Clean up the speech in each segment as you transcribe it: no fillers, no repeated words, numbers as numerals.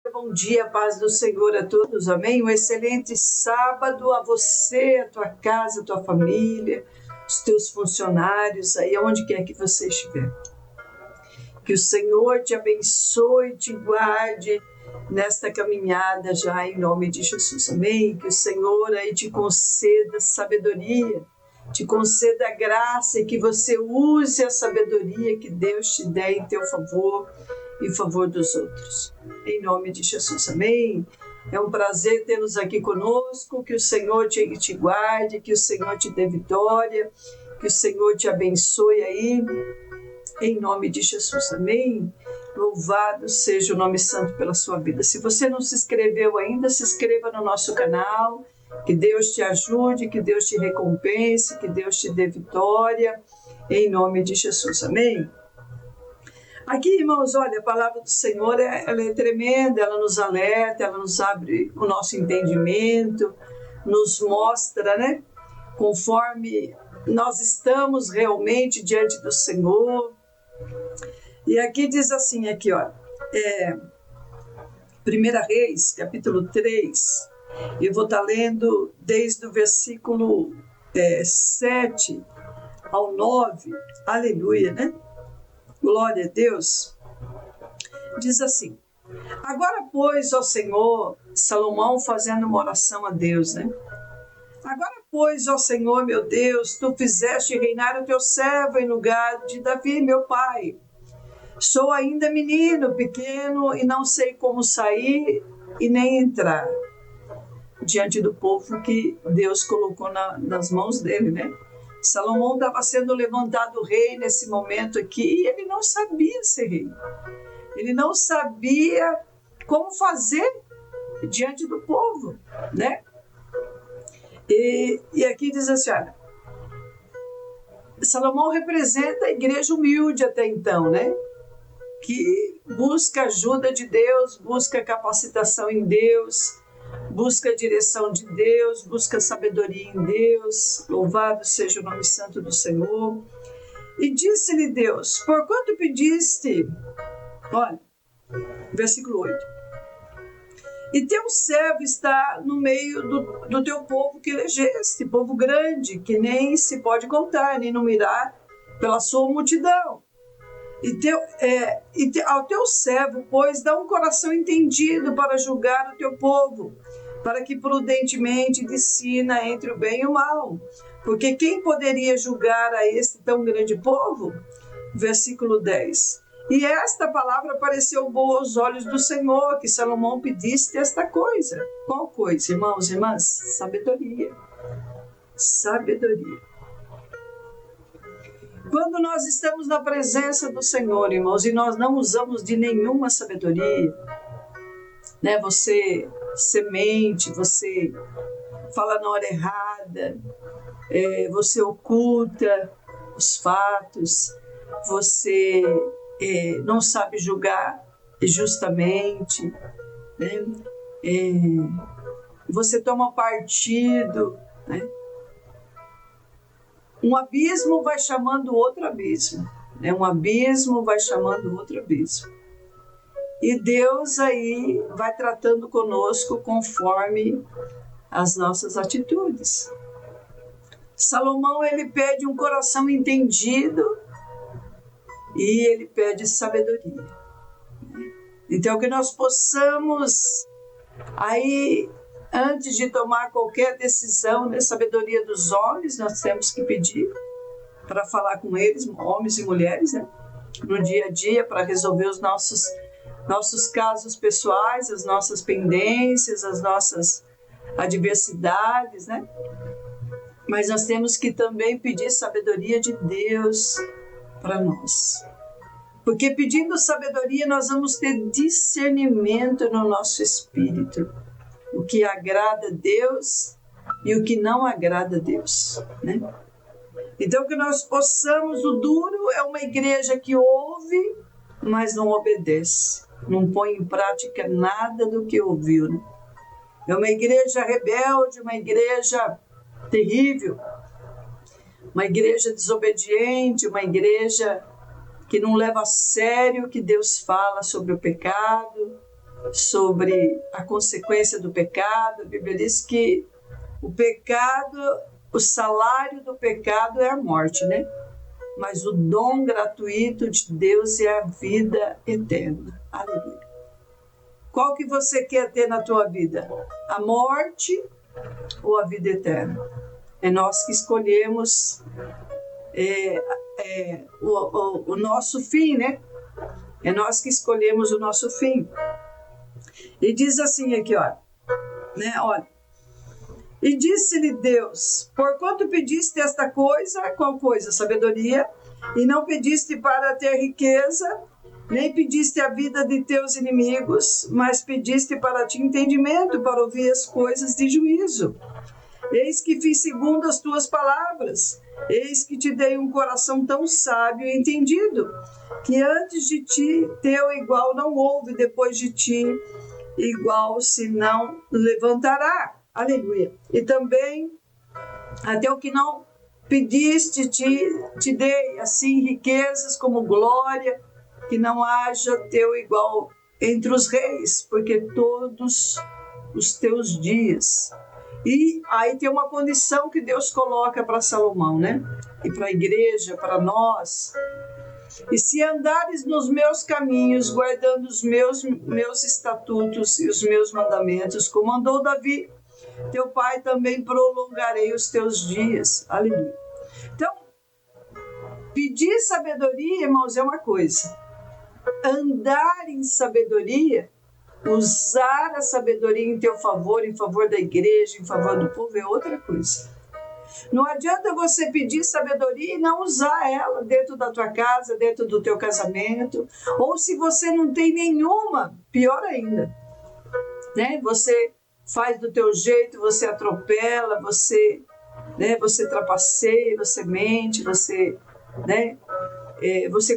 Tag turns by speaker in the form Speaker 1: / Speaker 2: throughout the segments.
Speaker 1: Bom dia, paz do Senhor a todos, amém? Um excelente sábado a você, a tua casa, a tua família, os teus funcionários, aí onde quer que você estiver. Que o Senhor te abençoe, te guarde nesta caminhada já em nome de Jesus, amém? Que o Senhor aí te conceda sabedoria, te conceda graça e que você use a sabedoria que Deus te der em teu favor, em favor dos outros. Em nome de Jesus, amém? É um prazer tê-los aqui conosco, que o Senhor te guarde, que o Senhor te dê vitória, que o Senhor te abençoe aí, em nome de Jesus, amém? Louvado seja o nome santo pela sua vida. Se você não se inscreveu ainda, se inscreva no nosso canal, que Deus te ajude, que Deus te recompense, que Deus te dê vitória, em nome de Jesus, amém? Aqui, irmãos, olha, a palavra do Senhor ela é tremenda, ela nos alerta, ela nos abre o nosso entendimento, nos mostra, né? Conforme nós estamos realmente diante do Senhor. E aqui diz assim, aqui, ó, 1 Reis, capítulo 3, eu vou estar lendo desde o versículo 7 ao 9, aleluia, né? Glória a Deus. Diz assim: agora, pois, ó Senhor, Salomão fazendo uma oração a Deus, né? Agora, pois, ó Senhor, meu Deus, tu fizeste reinar o teu servo em lugar de Davi, meu pai. Sou ainda menino, pequeno, e não sei como sair e nem entrar diante do povo que Deus colocou nas mãos dele, né? Salomão estava sendo levantado rei nesse momento aqui e ele não sabia ser rei. Ele não sabia como fazer diante do povo, né? E aqui diz assim, olha, Salomão representa a igreja humilde até então, né? Que busca ajuda de Deus, busca capacitação em Deus, busca a direção de Deus, busca sabedoria em Deus. Louvado seja o nome santo do Senhor. E disse-lhe Deus, por quanto pediste, olha, versículo 8, e teu servo está no meio do teu povo que elegeste, povo grande, que nem se pode contar, nem numerar pela sua multidão. Ao teu servo, pois, dá um coração entendido para julgar o teu povo, para que prudentemente discina entre o bem e o mal. Porque quem poderia julgar a este tão grande povo? Versículo 10. E esta palavra pareceu boa aos olhos do Senhor, que Salomão pedisse esta coisa. Qual coisa, irmãos e irmãs? Sabedoria. Sabedoria. Quando nós estamos na presença do Senhor, irmãos, e nós não usamos de nenhuma sabedoria, né? Você mente, você fala na hora errada, você oculta os fatos, você não sabe julgar justamente, né? Você toma partido, né? Um abismo vai chamando outro abismo, né? Um abismo vai chamando outro abismo. E Deus aí vai tratando conosco conforme as nossas atitudes. Salomão, ele pede um coração entendido e ele pede sabedoria. Então, que nós possamos aí, antes de tomar qualquer decisão, né, sabedoria dos homens, nós temos que pedir para falar com eles, homens e mulheres, né, no dia a dia, para resolver os nossos casos pessoais, as nossas pendências, as nossas adversidades, né? Mas nós temos que também pedir sabedoria de Deus para nós. Porque pedindo sabedoria, nós vamos ter discernimento no nosso espírito. O que agrada a Deus e o que não agrada a Deus, né? Então, que nós possamos, o duro é uma igreja que ouve, mas não obedece. Não põe em prática nada do que ouviu, né? É uma igreja rebelde, uma igreja terrível, uma igreja desobediente, uma igreja que não leva a sério o que Deus fala sobre o pecado, sobre a consequência do pecado. A Bíblia diz que o pecado, o salário do pecado é a morte, né? Mas o dom gratuito de Deus é a vida eterna. Aleluia. Qual que você quer ter na tua vida? A morte ou a vida eterna? É nós que escolhemos o nosso fim, né? É nós que escolhemos o nosso fim. E diz assim aqui, ó, né? Olha. E disse-lhe Deus: porquanto pediste esta coisa, qual coisa? Sabedoria, e não pediste para ter riqueza, nem pediste a vida de teus inimigos, mas pediste para ti entendimento, para ouvir as coisas de juízo. Eis que fiz segundo as tuas palavras, eis que te dei um coração tão sábio e entendido, que antes de ti teu igual não houve, depois de ti igual se não levantará. Aleluia. E também, até o que não pediste, te dei, assim, riquezas como glória, que não haja teu igual entre os reis, porque todos os teus dias. E aí tem uma condição que Deus coloca para Salomão, né? E para a igreja, para nós. E se andares nos meus caminhos, guardando os meus estatutos e os meus mandamentos, como andou Davi, teu pai, também prolongarei os teus dias. Aleluia. Então, pedir sabedoria, irmãos, é uma coisa. Andar em sabedoria, usar a sabedoria em teu favor, em favor da igreja, em favor do povo, é outra coisa. Não adianta você pedir sabedoria e não usar ela dentro da tua casa, dentro do teu casamento, ou se você não tem nenhuma, pior ainda, né? Você faz do teu jeito, você atropela, você trapaceia, você mente, você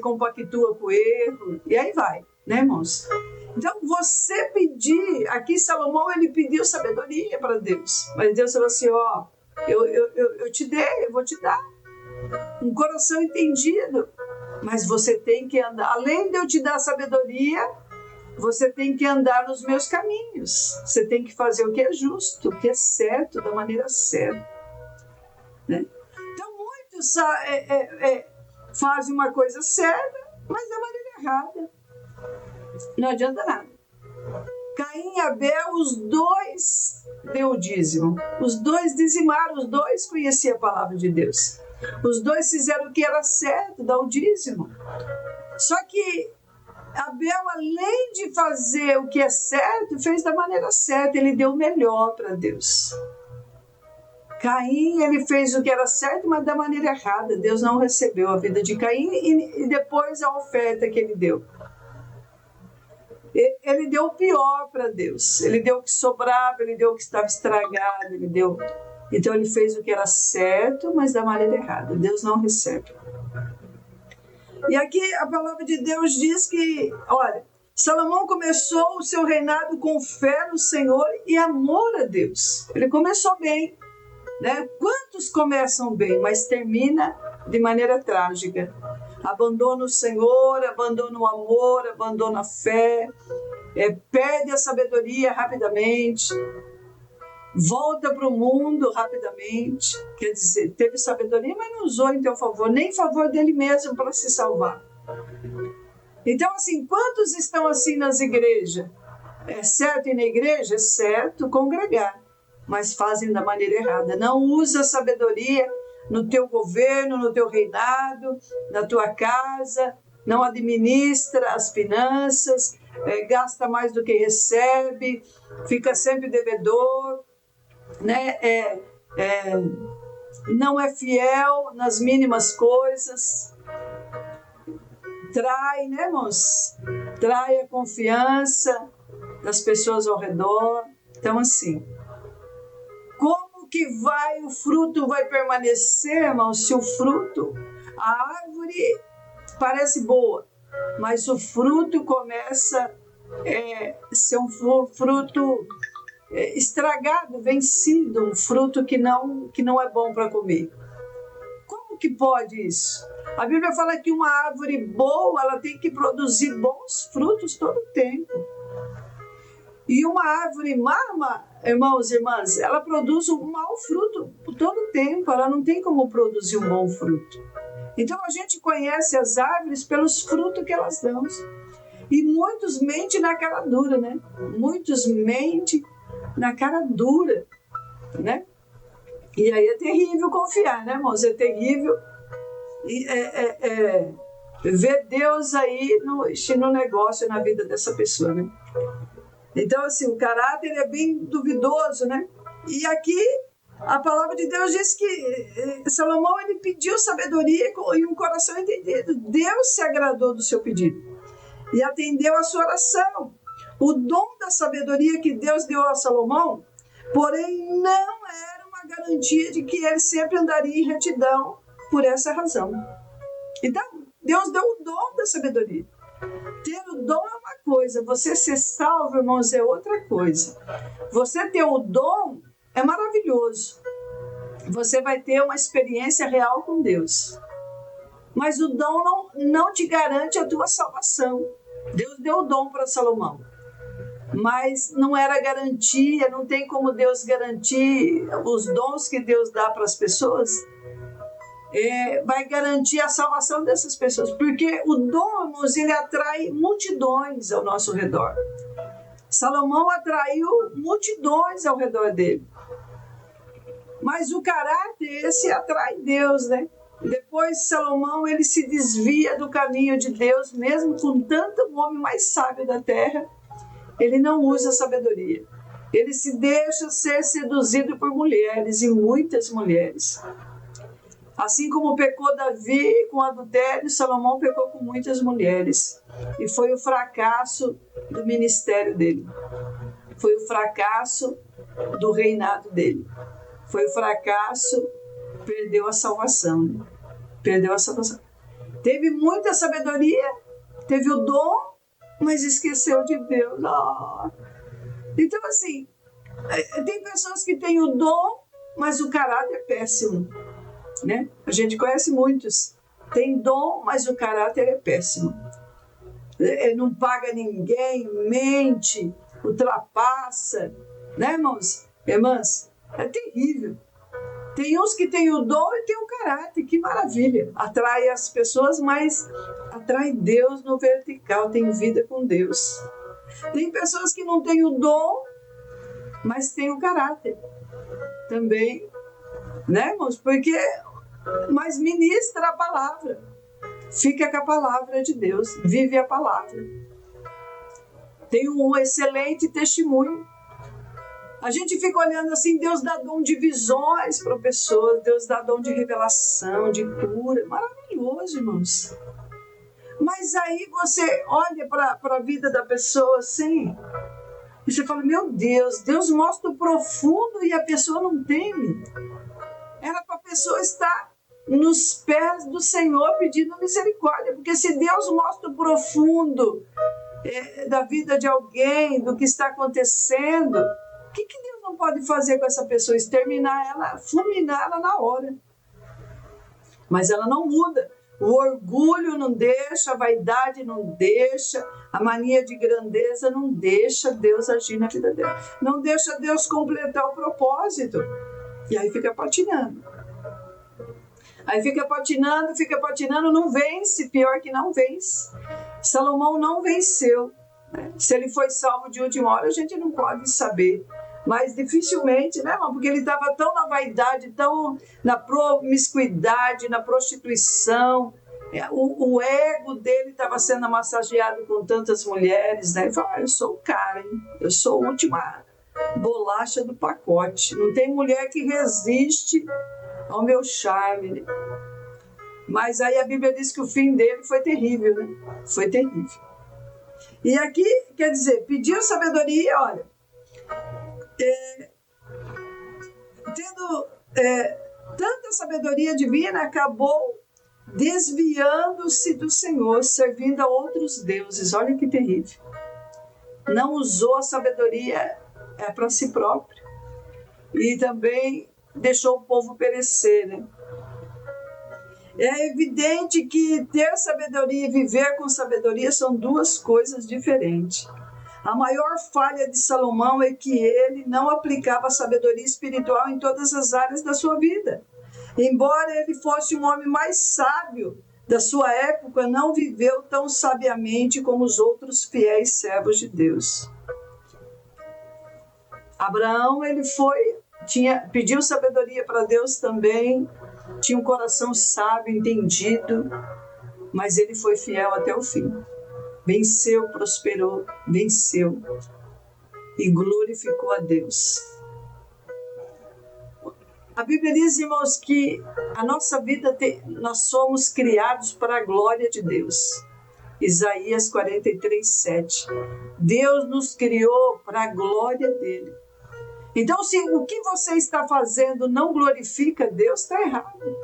Speaker 1: compactua com o erro, e aí vai, né, irmãos? Então, você pedir, aqui Salomão, ele pediu sabedoria para Deus, mas Deus falou assim, ó, eu te dei, eu vou te dar um coração entendido, mas você tem que andar, além de eu te dar sabedoria, você tem que andar nos meus caminhos. Você tem que fazer o que é justo, o que é certo, da maneira certa. Né? Então, muitos fazem uma coisa certa, mas da maneira errada. Não adianta nada. Caim e Abel, os dois deu o dízimo. Os dois dizimaram, os dois conheciam a palavra de Deus. Os dois fizeram o que era certo, dar o dízimo. Só que Abel, além de fazer o que é certo, fez da maneira certa, ele deu o melhor para Deus. Caim, ele fez o que era certo, mas da maneira errada. Deus não recebeu a vida de Caim e depois a oferta que ele deu. Ele deu o pior para Deus. Ele deu o que sobrava, ele deu o que estava estragado, ele deu. Então ele fez o que era certo, mas da maneira errada. Deus não recebe. E aqui a palavra de Deus diz que, olha, Salomão começou o seu reinado com fé no Senhor e amor a Deus. Ele começou bem, né? Quantos começam bem, mas termina de maneira trágica? Abandona o Senhor, abandona o amor, abandona a fé, perde a sabedoria rapidamente, volta para o mundo rapidamente. Quer dizer, teve sabedoria, mas não usou em teu favor, nem em favor dele mesmo para se salvar. Então, assim, quantos estão assim nas igrejas? É certo ir na igreja? É certo congregar, mas fazem da maneira errada. Não usa a sabedoria no teu governo, no teu reinado, na tua casa, não administra as finanças, gasta mais do que recebe, fica sempre devedor, né? Não é fiel nas mínimas coisas, trai, né, irmãos? Trai a confiança das pessoas ao redor. Então, assim, como que o fruto vai permanecer, irmãos, se o fruto, a árvore parece boa, mas o fruto começa a ser um fruto estragado, vencido, um fruto que não é bom para comer. Como que pode isso? A Bíblia fala que uma árvore boa, ela tem que produzir bons frutos todo o tempo. E uma árvore má, irmãos e irmãs, ela produz um mau fruto por todo o tempo, ela não tem como produzir um bom fruto. Então a gente conhece as árvores pelos frutos que elas dão. E muitos mentem na cara dura, né? Muitos mentem na cara dura, né? E aí é terrível confiar, né, irmãos? É terrível ver Deus aí no negócio, na vida dessa pessoa, né? Então, assim, o caráter é bem duvidoso, né? E aqui a palavra de Deus diz que Salomão, ele pediu sabedoria e um coração entendido. Deus se agradou do seu pedido e atendeu a sua oração. O dom da sabedoria que Deus deu a Salomão, porém, não era uma garantia de que ele sempre andaria em retidão por essa razão. Então, Deus deu o dom da sabedoria. Ter o dom é uma coisa, você ser salvo, irmãos, é outra coisa. Você ter o dom é maravilhoso. Você vai ter uma experiência real com Deus. Mas o dom não te garante a tua salvação. Deus deu o dom para Salomão. Mas não era garantia, não tem como Deus garantir os dons que Deus dá para as pessoas. Vai garantir a salvação dessas pessoas, porque o dom, irmãos, ele atrai multidões ao nosso redor. Salomão atraiu multidões ao redor dele, mas o caráter, esse atrai Deus, né? Depois Salomão, ele se desvia do caminho de Deus, mesmo com tanto homem mais sábio da terra, ele não usa a sabedoria. Ele se deixa ser seduzido por mulheres, e muitas mulheres. Assim como pecou Davi com adultério, Salomão pecou com muitas mulheres. E foi o fracasso do ministério dele. Foi o fracasso do reinado dele. Foi o fracasso, perdeu a salvação. Perdeu a salvação. Teve muita sabedoria, teve o dom, mas esqueceu de Deus. Oh. Então, assim, tem pessoas que têm o dom, mas o caráter é péssimo. Né? A gente conhece muitos. Tem dom, mas o caráter é péssimo. Ele não paga ninguém, mente, ultrapassa. Né, irmãos? Irmãs, é terrível. Tem uns que têm o dom e tem o caráter, que maravilha. Atrai as pessoas, mas atrai Deus no vertical, tem vida com Deus. Tem pessoas que não têm o dom, mas têm o caráter. Também, né, irmãos? Mas ministra a palavra. Fica com a palavra de Deus, vive a palavra. Tem um excelente testemunho. A gente fica olhando assim, Deus dá dom de visões para pessoas, Deus dá dom de revelação, de cura. Maravilhoso, irmãos. Mas aí você olha para a vida da pessoa assim, e você fala, meu Deus, Deus mostra o profundo e a pessoa não teme. Era para a pessoa estar nos pés do Senhor pedindo misericórdia, porque se Deus mostra o profundo da vida de alguém, do que está acontecendo, o que Deus não pode fazer com essa pessoa? Exterminar ela, fulminar ela na hora. Mas ela não muda. O orgulho não deixa, a vaidade não deixa, a mania de grandeza não deixa Deus agir na vida dela. Não deixa Deus completar o propósito. E aí fica patinando. Aí fica patinando, não vence, pior que não vence. Salomão não venceu. Se ele foi salvo de última hora, a gente não pode saber. Mas dificilmente, né, irmão? Porque ele estava tão na vaidade, tão na promiscuidade, na prostituição. O ego dele estava sendo massageado com tantas mulheres, né? Ele falou, eu sou o cara, hein? Eu sou a última bolacha do pacote. Não tem mulher que resiste ao meu charme. Né? Mas aí a Bíblia diz que o fim dele foi terrível, né? Foi terrível. E aqui, quer dizer, pediu sabedoria, olha, tendo tanta sabedoria divina, acabou desviando-se do Senhor, servindo a outros deuses. Olha que terrível. Não usou a sabedoria para si próprio. E também deixou o povo perecer, né? É evidente que ter sabedoria e viver com sabedoria são duas coisas diferentes. A maior falha de Salomão é que ele não aplicava a sabedoria espiritual em todas as áreas da sua vida. Embora ele fosse um homem mais sábio da sua época, não viveu tão sabiamente como os outros fiéis servos de Deus. Abraão, pediu sabedoria para Deus também, tinha um coração sábio, entendido, mas ele foi fiel até o fim. Venceu, prosperou, venceu e glorificou a Deus. A Bíblia diz, irmãos, que a nossa vida, nós somos criados para a glória de Deus. Isaías 43:7. Deus nos criou para a glória dele. Então, se o que você está fazendo não glorifica Deus, está errado.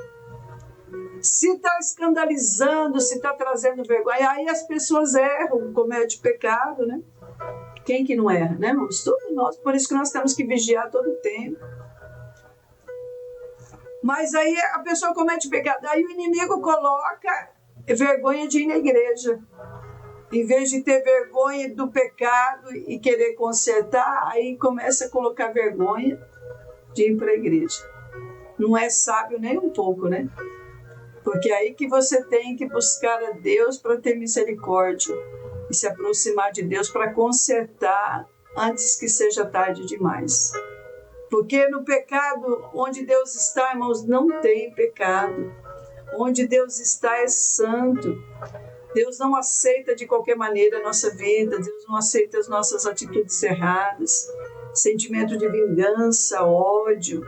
Speaker 1: Se está escandalizando, se está trazendo vergonha, aí as pessoas erram, cometem pecado, né? Quem que não erra, né, irmãos? Todos nós, por isso que nós temos que vigiar todo o tempo. Mas aí a pessoa comete pecado, aí o inimigo coloca vergonha de ir na igreja. Em vez de ter vergonha do pecado e querer consertar, aí começa a colocar vergonha de ir para a igreja. Não é sábio nem um pouco, né? Porque é aí que você tem que buscar a Deus para ter misericórdia e se aproximar de Deus para consertar antes que seja tarde demais. Porque no pecado, onde Deus está, irmãos, não tem pecado. Onde Deus está é santo. Deus não aceita de qualquer maneira a nossa vida, Deus não aceita as nossas atitudes erradas, sentimento de vingança, ódio,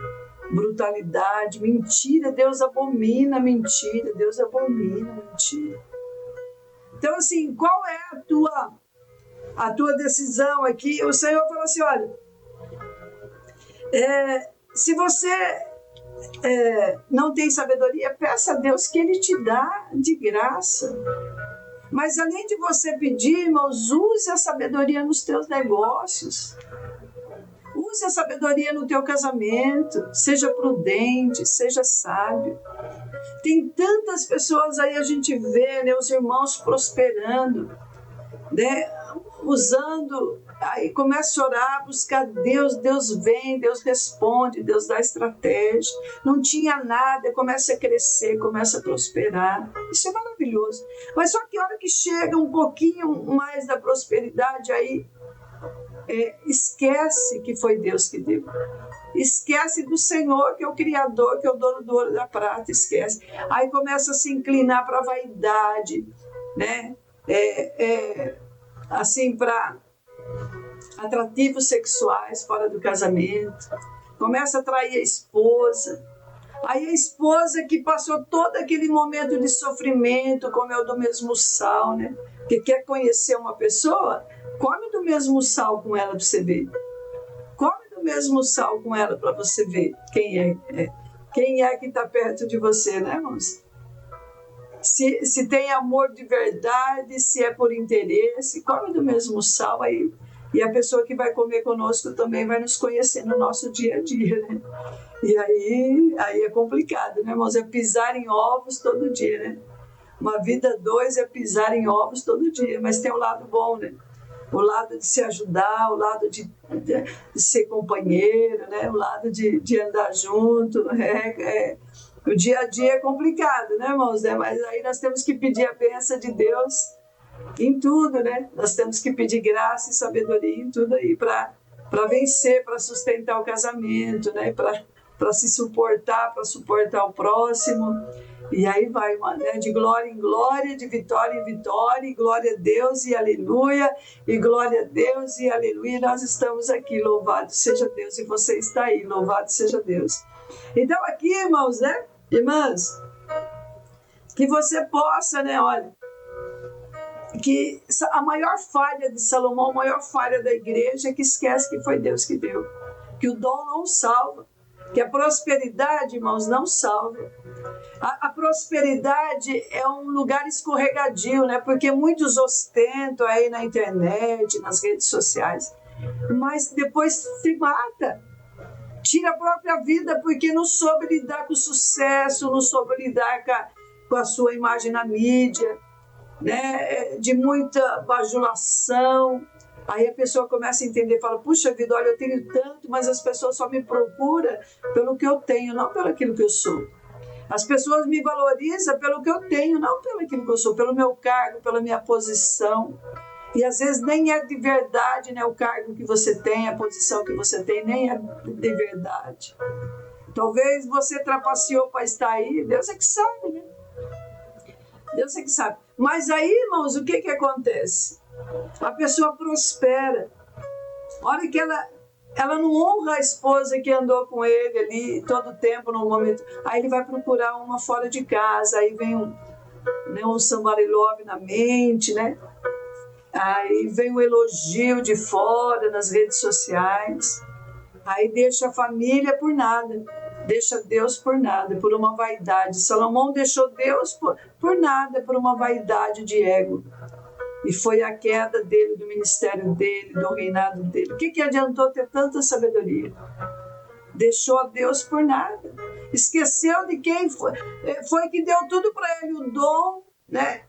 Speaker 1: brutalidade, mentira. Deus abomina mentira, Deus abomina mentira. Então, assim, qual é a tua decisão aqui? O Senhor falou assim, olha, se você não tem sabedoria, peça a Deus que Ele te dá de graça. Mas além de você pedir, irmãos, use a sabedoria nos teus negócios. Use a sabedoria no teu casamento. Seja prudente, seja sábio. Tem tantas pessoas aí, a gente vê, né, os irmãos prosperando, né, usando, aí começa a orar, buscar Deus, Deus vem, Deus responde, Deus dá estratégia. Não tinha nada, começa a crescer, começa a prosperar. Isso é maravilhoso. Mas só que a hora que chega um pouquinho mais da prosperidade, aí esquece que foi Deus que deu. Esquece do Senhor, que é o Criador, que é o dono do ouro e da prata, esquece. Aí começa a se inclinar para a vaidade, né? Assim, para atrativos sexuais fora do casamento. Começa a atrair a esposa. Aí a esposa que passou todo aquele momento de sofrimento, comeu do mesmo sal, né? Que quer conhecer uma pessoa, come do mesmo sal com ela para você ver. Come do mesmo sal com ela para você ver quem é que está perto de você, né, irmãos? Se tem amor de verdade, se é por interesse, come do mesmo sal aí. E a pessoa que vai comer conosco também vai nos conhecer no nosso dia a dia, né? E aí é complicado, né, irmãos? É pisar em ovos todo dia, né? Uma vida dois é pisar em ovos todo dia, mas tem o lado bom, né? O lado de se ajudar, o lado de ser companheiro, né? O lado de andar junto. O dia a dia é complicado, né, irmãos? Mas aí nós temos que pedir a bênção de Deus em tudo, né? Nós temos que pedir graça e sabedoria em tudo aí para vencer, para sustentar o casamento, né? Para se suportar, para suportar o próximo. E aí vai, né? De glória em glória, de vitória em vitória, e glória a Deus e aleluia, e glória a Deus e aleluia. E nós estamos aqui, louvado seja Deus, e você está aí, louvado seja Deus. Então aqui, irmãos, né? Irmãs, que você possa, né? Olha, que a maior falha de Salomão, a maior falha da igreja é que esquece que foi Deus que deu, que o dom não salva, que a prosperidade, irmãos, não salva. A prosperidade é um lugar escorregadio, né? Porque muitos ostentam aí na internet, nas redes sociais, mas depois se mata, tira a própria vida porque não soube lidar com o sucesso, não soube lidar com a sua imagem na mídia, né? De muita bajulação, Aí a pessoa começa a entender, fala, puxa vida, olha, eu tenho tanto, mas as pessoas só me procuram pelo que eu tenho, não pelo aquilo que eu sou. As pessoas me valorizam pelo que eu tenho, não pelo aquilo que eu sou, pelo meu cargo, pela minha posição. E às vezes nem é de verdade, né, o cargo que você tem, a posição que você tem, nem é de verdade. Talvez você trapaceou para estar aí, Deus é que sabe, né? Deus é que sabe. Mas aí, irmãos, o que acontece? A pessoa prospera. Olha que ela não honra a esposa que andou com ele ali todo o tempo, no momento. Aí ele vai procurar uma fora de casa, aí vem um somebody love na mente, né? Aí vem um elogio de fora nas redes sociais. Aí deixa a família por nada. Deixa Deus por nada, por uma vaidade. Salomão deixou Deus por nada, por uma vaidade de ego. E foi a queda dele, do ministério dele, do reinado dele. O que adiantou ter tanta sabedoria? Deixou a Deus por nada. Esqueceu de quem foi. Foi que deu tudo para ele, o dom, né?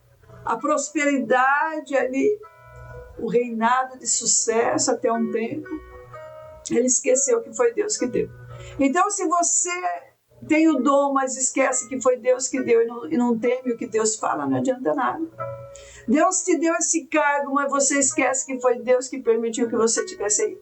Speaker 1: A prosperidade ali, o reinado de sucesso até um tempo. Ele esqueceu que foi Deus que deu. Então, se você tem o dom, mas esquece que foi Deus que deu e não teme o que Deus fala, não adianta nada. Deus te deu esse cargo, mas você esquece que foi Deus que permitiu que você tivesse aí.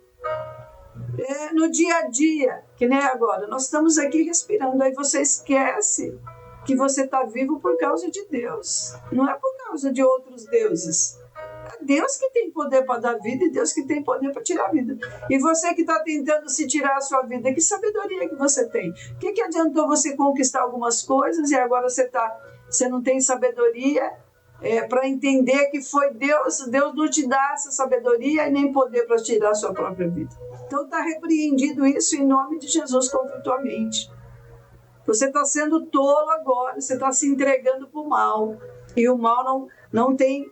Speaker 1: No dia a dia, que nem agora, nós estamos aqui respirando, aí você esquece que você está vivo por causa de Deus. Não é por causa de outros deuses. É Deus que tem poder para dar vida e Deus que tem poder para tirar a vida. E você que está tentando se tirar a sua vida, que sabedoria que você tem? O que adiantou você conquistar algumas coisas e agora você não tem sabedoria para entender que foi Deus? Deus não te dá essa sabedoria e nem poder para tirar a sua própria vida. Então está repreendido isso em nome de Jesus contra a tua mente. Você está sendo tolo agora, você está se entregando para o mal. E o mal não tem...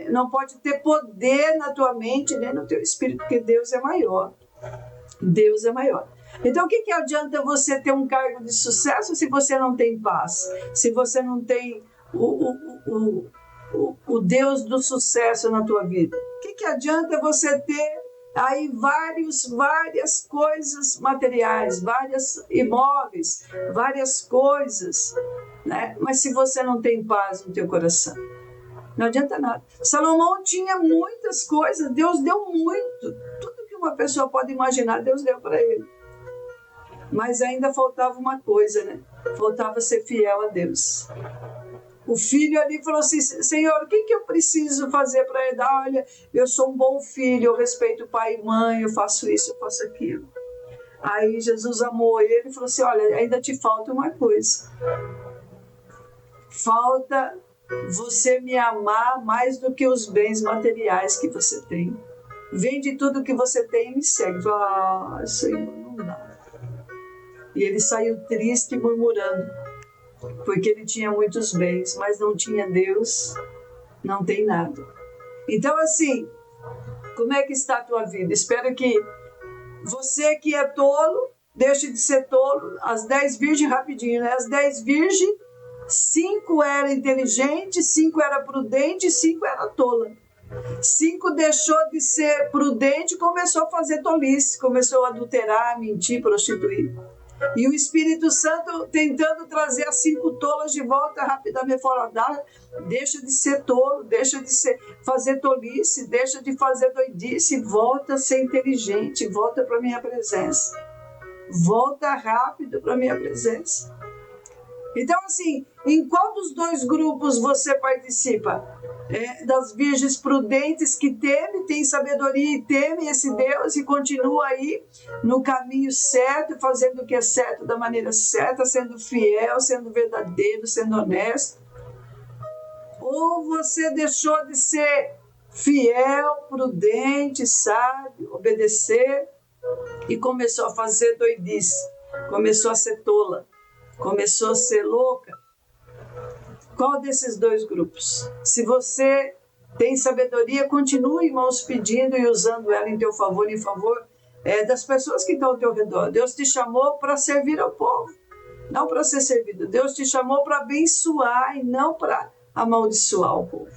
Speaker 1: não pode ter poder na tua mente nem no teu espírito, porque Deus é maior. Deus é maior. Então, o que adianta você ter um cargo de sucesso se você não tem paz? Se você não tem o Deus do sucesso na tua vida? O que adianta você ter aí várias coisas materiais, vários imóveis, várias coisas, né? Mas se você não tem paz no teu coração, não adianta nada. Salomão tinha muitas coisas, Deus deu muito. Tudo que uma pessoa pode imaginar, Deus deu para ele. Mas ainda faltava uma coisa, né? Faltava ser fiel a Deus. O filho ali falou assim, Senhor, o que eu preciso fazer para ele? Olha, eu sou um bom filho, eu respeito pai e mãe, eu faço isso, eu faço aquilo. Aí Jesus amou ele e falou assim, olha, ainda te falta uma coisa. Falta você me amar mais do que os bens materiais que você tem. Vende tudo que você tem e me segue. Fala, Senhor, não dá. E ele saiu triste, murmurando, porque ele tinha muitos bens, mas não tinha Deus, não tem nada. Então, assim, como é que está a tua vida? Espero que você que é tolo, deixe de ser tolo. As 10 virgens, rapidinho, né? As 10 virgens, 5 eram inteligentes, 5 eram prudentes, 5 eram tola. 5 deixou de ser prudente e começou a fazer tolice, começou a adulterar, mentir, prostituir. E o Espírito Santo tentando trazer as 5 tolas de volta rapidamente, fora, deixa de ser tolo, deixa de fazer tolice, deixa de fazer doidice, volta a ser inteligente, volta para a minha presença. Volta rápido para a minha presença. Então, assim, em qual dos 2 grupos você participa? Das virgens prudentes que tem sabedoria e teme esse Deus e continua aí no caminho certo, fazendo o que é certo da maneira certa, sendo fiel, sendo verdadeiro, sendo honesto? Ou você deixou de ser fiel, prudente, sábio, obedecer e começou a fazer doidice, começou a ser tola, começou a ser louca? Qual desses 2 grupos? Se você tem sabedoria, continue, irmãos, pedindo e usando ela em teu favor, em favor das pessoas que estão ao teu redor. Deus te chamou para servir ao povo, não para ser servido. Deus te chamou para abençoar e não para amaldiçoar o povo.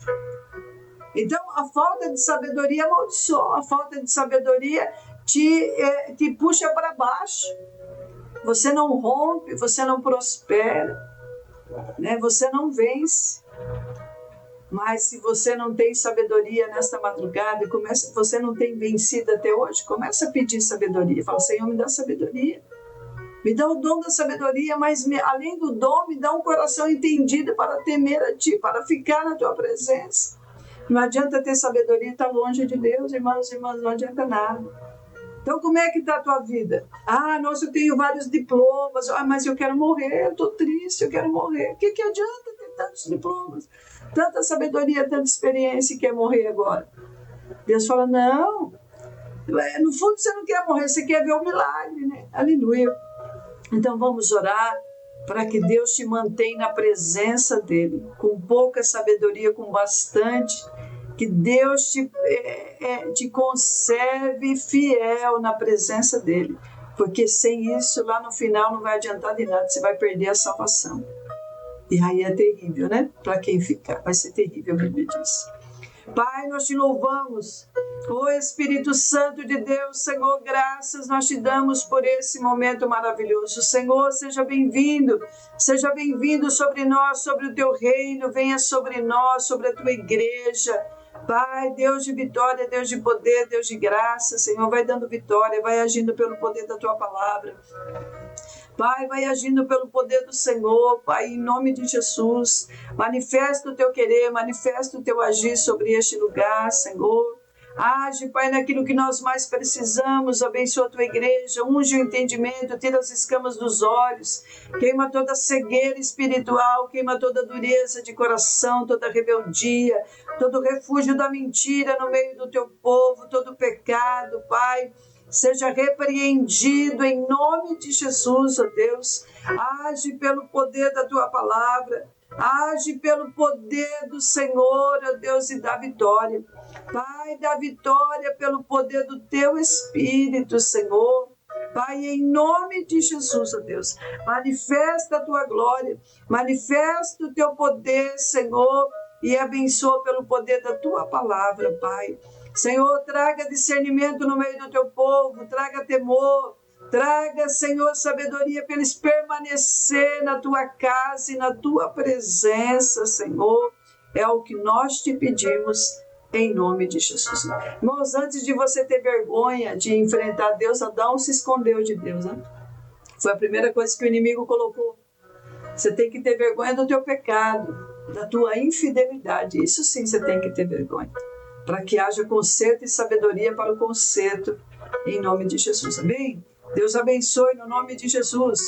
Speaker 1: Então, a falta de sabedoria amaldiçoa, a falta de sabedoria te puxa para baixo. Você não rompe, você não prospera, né? Você não vence. Mas se você não tem sabedoria nesta madrugada, você não tem vencido até hoje, começa a pedir sabedoria. Fala, Senhor, me dá sabedoria. Me dá o dom da sabedoria, mas além do dom, me dá um coração entendido para temer a Ti, para ficar na Tua presença. Não adianta ter sabedoria e estar longe de Deus, irmãos e irmãs, não adianta nada. Então, como é que está a tua vida? Nossa, eu tenho vários diplomas, mas eu quero morrer, eu estou triste, eu quero morrer. O que adianta ter tantos diplomas, tanta sabedoria, tanta experiência e quer morrer agora? Deus fala, não, no fundo você não quer morrer, você quer ver o milagre, né? Aleluia. Então vamos orar para que Deus te mantenha na presença dEle, com pouca sabedoria, com bastante, que Deus te conserve fiel na presença dEle, porque sem isso, lá no final, não vai adiantar de nada, você vai perder a salvação. E aí é terrível, né? Para quem ficar, vai ser terrível, a Bíblia diz. Pai, nós te louvamos, ô Espírito Santo de Deus, Senhor, graças nós te damos por esse momento maravilhoso. Senhor, seja bem-vindo sobre nós, sobre o teu reino, venha sobre nós, sobre a tua igreja. Pai, Deus de vitória, Deus de poder, Deus de graça, Senhor, vai dando vitória, vai agindo pelo poder da tua palavra. Pai, vai agindo pelo poder do Senhor, Pai, em nome de Jesus. Manifesta o teu querer, manifesta o teu agir sobre este lugar, Senhor. Age, Pai, naquilo que nós mais precisamos. Abençoa a tua igreja, unge o entendimento, tira as escamas dos olhos, queima toda cegueira espiritual, queima toda dureza de coração, toda rebeldia, todo refúgio da mentira no meio do teu povo, todo pecado, Pai. Seja repreendido em nome de Jesus, ó Deus. Age pelo poder da tua palavra. Age pelo poder do Senhor, ó Deus, e dá vitória. Pai, dá vitória pelo poder do teu Espírito, Senhor. Pai, em nome de Jesus, ó Deus, manifesta a tua glória, manifesta o teu poder, Senhor, e abençoa pelo poder da tua palavra, Pai. Senhor, traga discernimento no meio do teu povo, traga temor, traga, Senhor, sabedoria para eles permanecer na tua casa e na tua presença, Senhor. É o que nós te pedimos em nome de Jesus. Irmãos, antes de você ter vergonha de enfrentar Deus, Adão se escondeu de Deus, né? Foi a primeira coisa que o inimigo colocou. Você tem que ter vergonha do teu pecado, da tua infidelidade. Isso sim você tem que ter vergonha. Para que haja conserto e sabedoria para o conserto, em nome de Jesus. Amém? Deus abençoe no nome de Jesus.